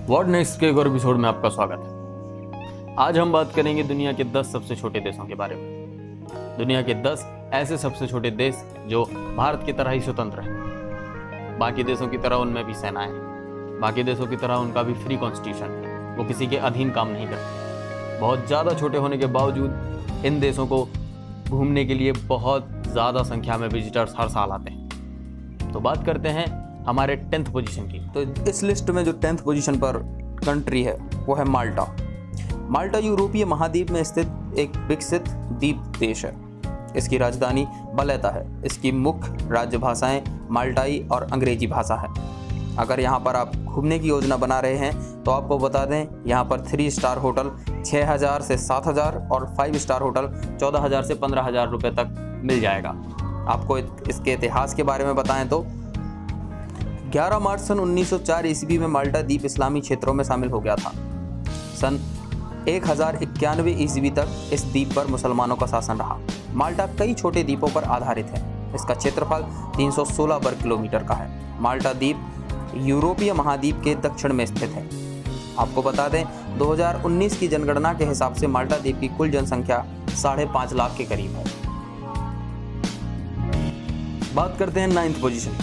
What next के एक और एपिसोड में आपका स्वागत है। आज हम बात करेंगे दुनिया के 10 सबसे छोटे देशों के बारे में। दुनिया के 10 ऐसे सबसे छोटे देश जो भारत की तरह ही स्वतंत्र हैं। बाकी देशों की तरह उनमें भी सेनाएं हैं, बाकी देशों की तरह उनका भी फ्री कॉन्स्टिट्यूशन है, वो किसी के अधीन काम नहीं करते। बहुत ज़्यादा छोटे होने के बावजूद इन देशों को घूमने के लिए बहुत ज़्यादा संख्या में विजिटर्स हर साल आते हैं। तो बात करते हैं हमारे 10th पोजीशन की। तो इस लिस्ट में जो 10th पोजीशन पर कंट्री है वो है माल्टा। माल्टा यूरोपीय महाद्वीप में स्थित एक विकसित द्वीप देश है। इसकी राजधानी वलेता है। इसकी मुख्य राज्य भाषाएं माल्टाई और अंग्रेजी भाषा है। अगर यहाँ पर आप घूमने की योजना बना रहे हैं तो आपको बता दें, यहाँ पर 3 स्टार होटल 6,000 से 7,000 और 5 स्टार होटल 14,000 से 15,000 रुपये तक मिल जाएगा। आपको इसके इतिहास के बारे में बताएं तो 11 मार्च सन 1904 ईस्वी में माल्टा द्वीप इस्लामी क्षेत्रों में शामिल हो गया था। सन 1091 ईस्वी तक इस द्वीप पर मुसलमानों का शासन रहा। माल्टा कई छोटे द्वीपों पर आधारित है। इसका क्षेत्रफल 316 वर्ग किलोमीटर का है। माल्टा द्वीप यूरोपीय महाद्वीप के दक्षिण में स्थित है। आपको बता दें, 2019 की जनगणना के हिसाब से माल्टा द्वीप की कुल जनसंख्या 5.5 लाख के करीब है। बात करते हैं 9th पोजीशन।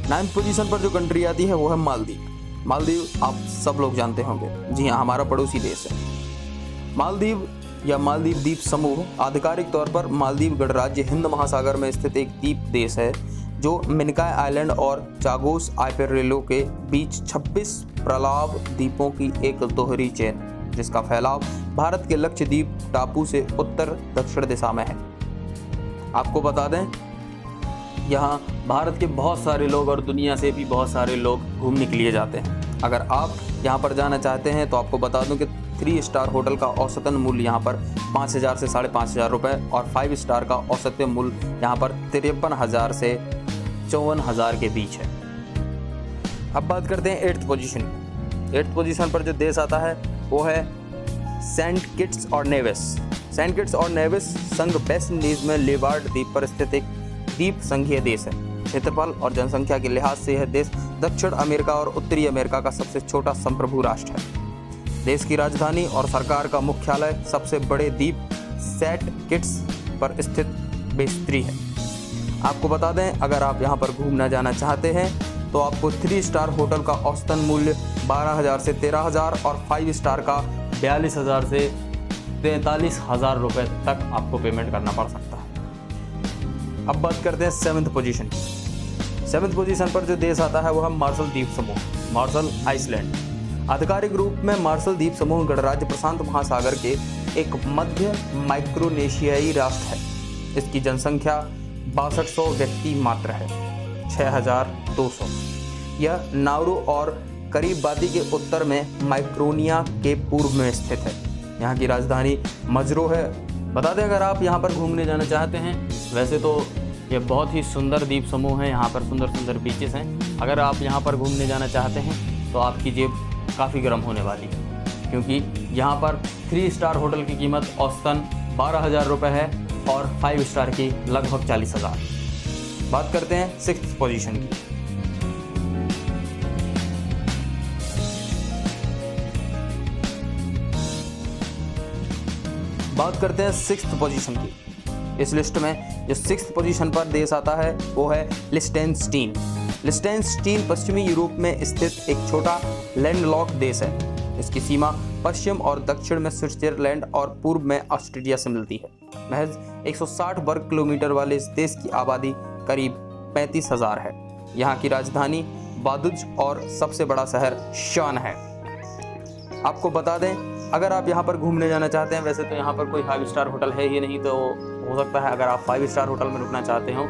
9th पोजीशन पर जो कंट्री आती है वो है मालदीव। मालदीव आप सब लोग जानते होंगे, जी हाँ, हमारा पड़ोसी देश है। मालदीव या मालदीव द्वीप समूह आधिकारिक तौर पर मालदीव गणराज्य हिंद महासागर में स्थित एक द्वीप देश है जो मिनिकॉय आइलैंड और चागोस आर्चिपेलागो के बीच 26 प्रलाव द्वीपों की एक दोहरी चेन, जिसका फैलाव भारत के लक्षद्वीप टापू से उत्तर दक्षिण दिशा में है। आपको बता दें, यहाँ भारत के बहुत सारे लोग और दुनिया से भी बहुत सारे लोग घूमने के लिए जाते हैं। अगर आप यहाँ पर जाना चाहते हैं तो आपको बता दूं कि 3 स्टार होटल का औसतन मूल्य यहाँ पर 5,000 से 5,500 रुपये और 5 स्टार का औसत मूल्य यहाँ पर 53,000 से 54,000 के बीच है। अब बात करते हैं 8th पोजीशन। 8th पोजीशन पर जो देश आता है वो है सेंट किट्स और नेविस। सेंट किट्स और नेविस संघ वेस्ट इंडीज में लेवार्ड द्वीप पर स्थित एक द्वीप संघीय देश है। क्षेत्रफल और जनसंख्या के लिहाज से यह देश दक्षिण अमेरिका और उत्तरी अमेरिका का सबसे छोटा संप्रभु राष्ट्र है। देश की राजधानी और सरकार का मुख्यालय सबसे बड़े द्वीप सेंट किट्स पर स्थित बेस्त्री है। आपको बता दें, अगर आप यहां पर घूमना जाना चाहते हैं तो आपको 3 स्टार होटल का औसतन मूल्य 12,000 से 13,000 और 5 स्टार का 42,000 से 43,000 रुपये तक आपको पेमेंट करना पड़ सकता है। अब बात करते हैं 7th पोजीशन की। 7th पोजीशन पर जो देश आता है वो है मार्शल द्वीप समूह, मार्शल आइसलैंड। आधिकारिक रूप में मार्शल द्वीप समूह गणराज्य प्रशांत महासागर के एक मध्य माइक्रोनेशियाई राष्ट्र है। इसकी जनसंख्या 6200 व्यक्ति मात्र है, 6,200। यह नाउरू और करीबादी के उत्तर में माइक्रोनिया के पूर्व में स्थित है। यहाँ की राजधानी मजरो है। बता दें, अगर आप यहाँ पर घूमने जाना चाहते हैं, वैसे तो ये बहुत ही सुंदर द्वीप समूह है, यहाँ पर सुंदर सुंदर बीचेस हैं। अगर आप यहाँ पर घूमने जाना चाहते हैं तो आपकी जेब काफ़ी गर्म होने वाली है, क्योंकि यहाँ पर 3 स्टार होटल की कीमत औसतन 12,000 रुपये है और 5 स्टार की लगभग 40,000। बात करते हैं 6th पोजीशन की। बात करते हैं 6th पोजीशन की। इस लिस्ट में जो 6th पोजीशन पर देश आता है वो है लिechtenstein। लिechtenstein पश्चिमी यूरोप में स्थित एक छोटा लैंडलॉक देश है। इसकी सीमा पश्चिम और दक्षिण में स्विट्जरलैंड और पूर्व में ऑस्ट्रेलिया से मिलती है। महज 160 वर्ग किलोमीटर वाले इस देश की आबादी करीब 35,000 है। यहाँ की राजधानी बादुज और सबसे बड़ा शहर शान है। आपको बता दें, अगर आप यहाँ पर घूमने जाना चाहते हैं, वैसे तो यहाँ पर कोई 5 स्टार होटल है ही नहीं, तो हो सकता है अगर आप 5 स्टार होटल में रुकना चाहते हो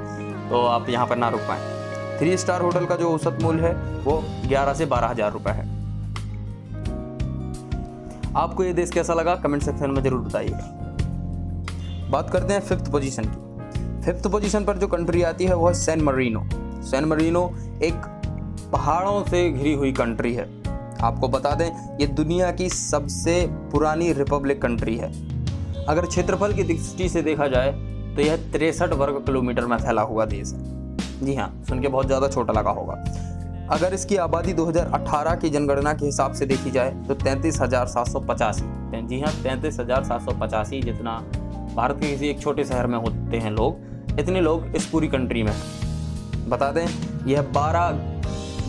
तो आप यहाँ पर ना रुक पाएँ। 3 स्टार होटल का जो औसत मूल्य है वो 11 से 12,000 रुपये है। आपको ये देश कैसा लगा कमेंट सेक्शन में जरूर बताइएगा। बात करते हैं 5th पोजीशन की। 5th पोजीशन पर जो कंट्री आती है वो है सैन मरीनो। सैन मरीनो एक पहाड़ों से घिरी हुई कंट्री है। आपको बता दें, ये दुनिया की सबसे पुरानी रिपब्लिक कंट्री है। अगर क्षेत्रफल की दृष्टि से देखा जाए तो यह 63 वर्ग किलोमीटर में फैला हुआ देश है। जी हाँ, सुन के बहुत ज़्यादा छोटा लगा होगा। अगर इसकी आबादी 2018 की जनगणना के हिसाब से देखी जाए तो 33,785। जी हाँ, 33,785 जितना भारत के किसी एक छोटे शहर में होते हैं लोग, इतने लोग इस पूरी कंट्री में हैं। बता दें यह 12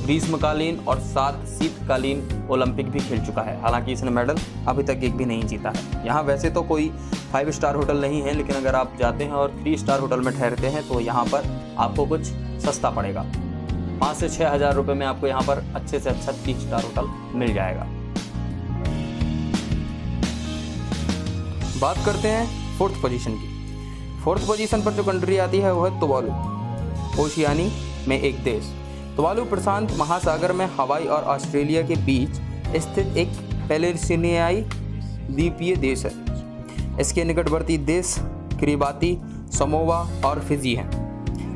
ग्रीष्मकालीन और 7 शीतकालीन ओलंपिक भी खेल चुका है। हालांकि इसने मेडल अभी तक एक भी नहीं जीता है। यहाँ वैसे तो कोई 5 स्टार होटल नहीं है, लेकिन अगर आप जाते हैं और 3 स्टार होटल में ठहरते हैं तो यहाँ पर आपको कुछ सस्ता पड़ेगा। 5 से 6 हज़ार रुपये में आपको यहाँ पर अच्छे से अच्छा 3 स्टार होटल मिल जाएगा। बात करते हैं 4th पोजीशन की। 4th पोजीशन पर जो कंट्री आती है वो है तुवालू, ओशियानी में एक देश। तुवालू प्रशांत महासागर में हवाई और ऑस्ट्रेलिया के बीच स्थित एक पैलेस्टीनियाई द्वीपीय देश है। इसके निकटवर्ती देश किरिबाती, समोवा और फिजी हैं।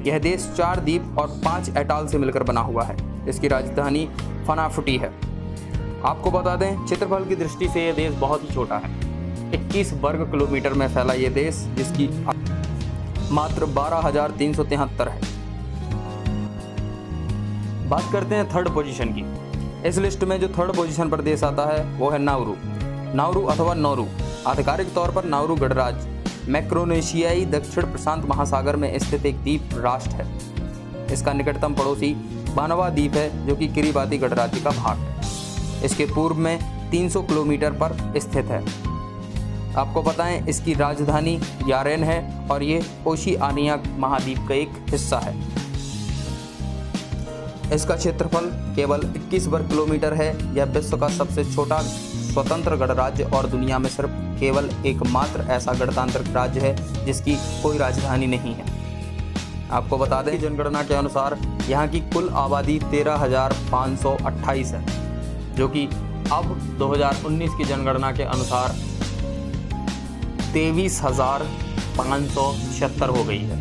यह देश 4 द्वीप और 5 एटॉल से मिलकर बना हुआ है। इसकी राजधानी फनाफुटी है। आपको बता दें क्षेत्रफल की दृष्टि से यह देश बहुत ही छोटा है। 21 वर्ग किलोमीटर में फैला ये देश, जिसकी मात्र 12,373 है। बात करते हैं 3rd पोजीशन की। इस लिस्ट में जो 3rd पोजीशन पर देश आता है वो है नाउरू। नाउरू अथवा नौरू, आधिकारिक तौर पर नाउरू गणराज्य मैक्रोनेशियाई दक्षिण प्रशांत महासागर में स्थित एक द्वीप राष्ट्र है। इसका निकटतम पड़ोसी बानवा द्वीप है, जो कि किरिबाती गणराज्य का भाग है। इसके पूर्व में 300 किलोमीटर पर स्थित है। आपको बताएं इसकी राजधानी यारेन है और ये ओशियानिया महाद्वीप का एक हिस्सा है। इसका क्षेत्रफल केवल 21 वर्ग किलोमीटर है। यह विश्व का सबसे छोटा स्वतंत्र गणराज्य और दुनिया में सिर्फ केवल एकमात्र ऐसा गणतांत्रिक राज्य है जिसकी कोई राजधानी नहीं है। आपको बता दें जनगणना के अनुसार यहाँ की कुल आबादी 13,528 है, जो कि अब 2019 की जनगणना के अनुसार 23,576 हो गई है।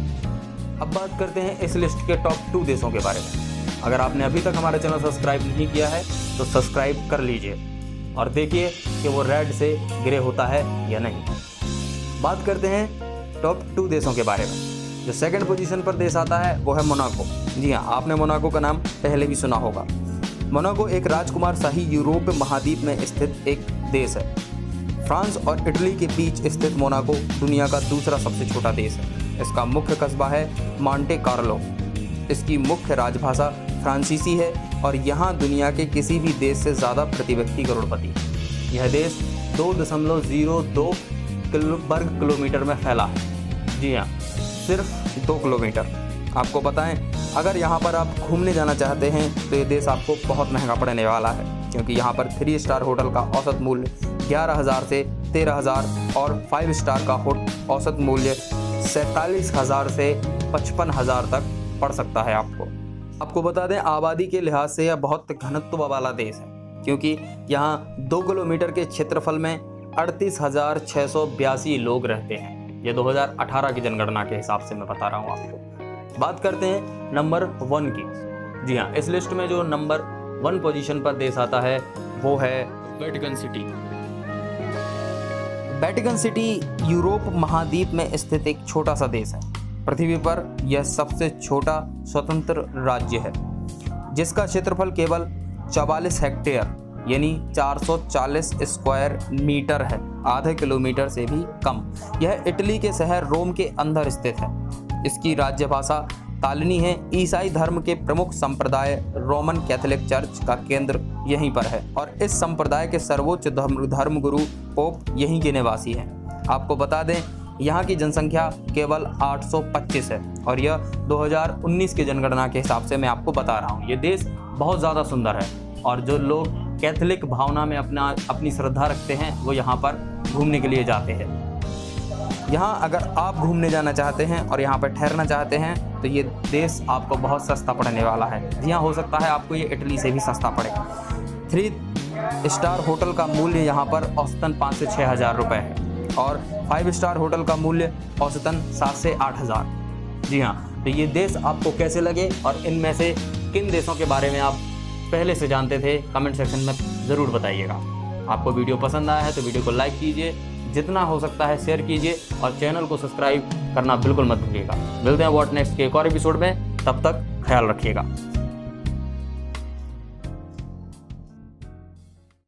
अब बात करते हैं इस लिस्ट के टॉप 2 देशों के बारे में। अगर आपने अभी तक हमारा चैनल सब्सक्राइब नहीं किया है तो सब्सक्राइब कर लीजिए और देखिए कि वो रेड से ग्रे होता है या नहीं। बात करते हैं टॉप 2 देशों के बारे में। जो 2nd पोजीशन पर देश आता है वो है मोनाको। जी हाँ, आपने मोनाको का नाम पहले भी सुना होगा। मोनाको एक राजकुमार शाही यूरोप महाद्वीप में स्थित एक देश है। फ्रांस और इटली के बीच स्थित मोनाको दुनिया का दूसरा सबसे छोटा देश है। इसका मुख्य कस्बा है मॉन्टे कार्लो। इसकी मुख्य राजभाषा फ्रांसीसी है और यहाँ दुनिया के किसी भी देश से ज़्यादा प्रति व्यक्ति करोड़पति है। यह देश 2.02 वर्ग किलोमीटर में फैला है। जी हाँ, सिर्फ 2 किलोमीटर। आपको बताएं अगर यहाँ पर आप घूमने जाना चाहते हैं तो ये देश आपको बहुत महंगा पड़ने वाला है, क्योंकि यहाँ पर 3 स्टार होटल का औसत मूल्य 11,000 से 13,000 और 5 स्टार का औसत मूल्य 47,000 से 55,000 तक पड़ सकता है। आपको बता दें आबादी के लिहाज से यह बहुत घनत्व वाला देश है, क्योंकि यहाँ 2 किलोमीटर के क्षेत्रफल में 38,682 लोग रहते हैं। ये 2018 की जनगणना के हिसाब से मैं बता रहा हूँ आपको। बात करते हैं नंबर 1 की। जी हाँ, इस लिस्ट में जो नंबर 1 पोजीशन पर देश आता है वो है Vatican city. Vatican city Europe महाद्वीप में स्थित एक छोटा सा देश है। पृथ्वी पर यह सबसे छोटा स्वतंत्र राज्य है, जिसका क्षेत्रफल केवल 44 हेक्टेयर यानी 440 स्क्वायर मीटर है, आधे किलोमीटर से भी कम। यह इटली के शहर रोम के अंदर स्थित है। इसकी राज्य भाषा तालिनी है। ईसाई धर्म के प्रमुख संप्रदाय रोमन कैथोलिक चर्च का केंद्र यहीं पर है और इस संप्रदाय के सर्वोच्च धर्मगुरु पोप यहीं के निवासी हैं। आपको बता दें यहाँ की जनसंख्या केवल 825 है और यह 2019 की जनगणना के हिसाब से मैं आपको बता रहा हूँ। ये देश बहुत ज़्यादा सुंदर है और जो लोग कैथोलिक भावना में अपनी श्रद्धा रखते हैं वो यहाँ पर घूमने के लिए जाते हैं। यहाँ अगर आप घूमने जाना चाहते हैं और यहाँ पर ठहरना चाहते हैं तो ये देश आपको बहुत सस्ता पड़ने वाला है। यहाँ हो सकता है आपको ये इटली से भी सस्ता पड़े। 3 स्टार होटल का मूल्य यहाँ पर औसतन 5 से 6 हज़ार रुपये है और 5 स्टार होटल का मूल्य औसतन 7 से 8 हज़ार। जी हाँ, तो ये देश आपको कैसे लगे और इनमें से किन देशों के बारे में आप पहले से जानते थे, कमेंट सेक्शन में ज़रूर बताइएगा। आपको वीडियो पसंद आया है तो वीडियो को लाइक कीजिए, जितना हो सकता है शेयर कीजिए और चैनल को सब्सक्राइब करना बिल्कुल मत भूलिएगा। मिलते हैं व्हाट नेक्स्ट के एक और एपिसोड में, तब तक ख्याल रखिएगा।